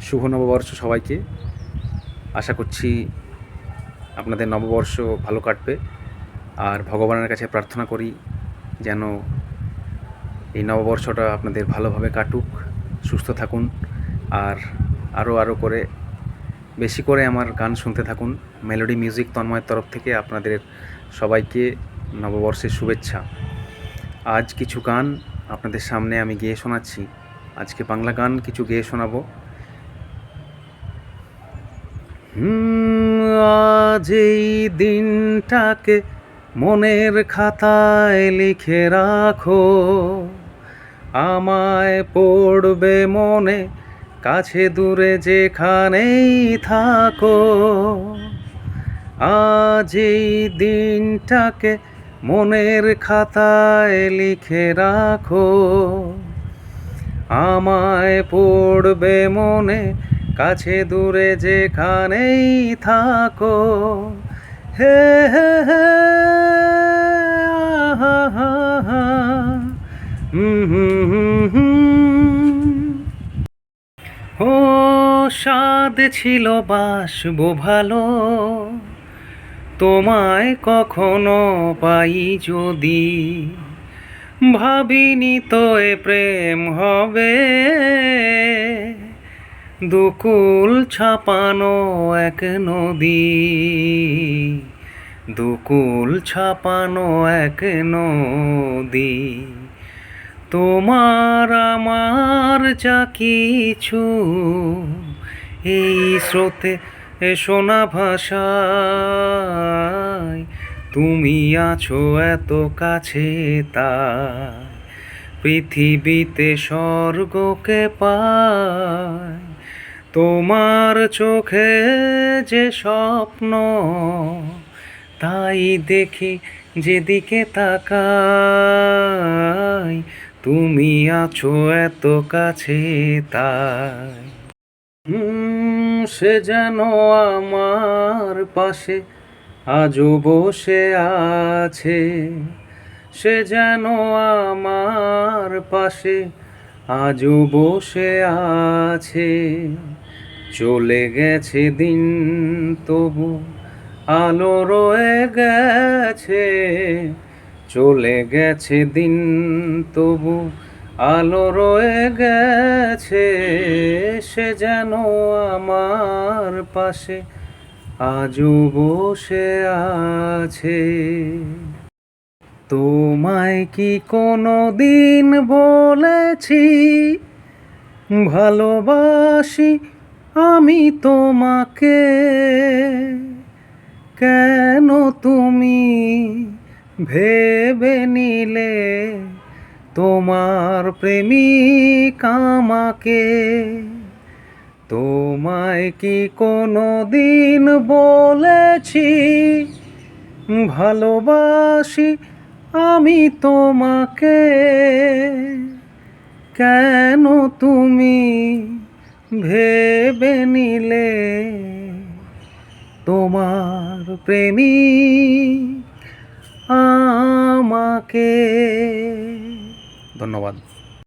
শুভ নববর্ষ সবাইকে। আশা করছি আপনাদের নববর্ষ ভালো কাটবে, আর ভগবানের কাছে প্রার্থনা করি যেন এই নববর্ষটা আপনাদের ভালোভাবে কাটুক, সুস্থ থাকুন, আর আরও করে বেশি করে আমার গান শুনতে থাকুন। মেলোডি মিউজিক তন্ময়ের তরফ থেকে আপনাদের সবাইকে নববর্ষের শুভেচ্ছা। আজ কিছু গান আপনাদের সামনে আমি গেয়ে শোনাচ্ছি। আজকে বাংলা গান কিছু গেয়ে শোনাবো। আজ এই দিনটাকে মনের খাতায় লিখে রাখো, আমায় পড়বে মনে, কাছে দূরে যেখানেই থাকো। আজ এই দিনটাকে মনের খাতায় লিখে রাখো, আমায় পড়বে মনে, কাছে দূরে যেখানেই থাকো। হে হে হে আহা হা হা ও স্বাদ ছিল বাসবো ভালো, তোমায় কখনো পাই যদি, ভাবিনি তো এ প্রেম হবে, দুকুল ছাপানো এক নদী, দুকুল ছাপানো এক নদী। তোমার আমার যা কিছু এই স্রোতে শোনা ভাষায়, তুমি আছো এত কাছে তাই পৃথিবীতে স্বর্গকে পায়। তোমার চোখে যে স্বপ্ন তাই দেখি যেদিকে তাকাই, তুমি আছো এত কাছে তাই। সে যেন আমার পাশে আজও বসে আছে, সে যেন আমার পাশে আজও বসে আছে। চলে গেছে দিন তবু আলো রয়ে গেছে, চলে গেছে দিন তবু আলো রয়ে গেছে। সে যেন আমার পাশে আজও বসে আছে। তোমায় কি কোনো দিন বলেছি ভালোবাসি আমি তোমাকে? কেন তুমি ভেবে নিলে তোমার প্রেমিক আমাকে? তোমায় কি কোনো দিন বলেছি ভালোবাসি আমি তোমাকে? কেন তুমি ভেবে নিলে তোমার প্রেমিক আমাকে? ধন্যবাদ।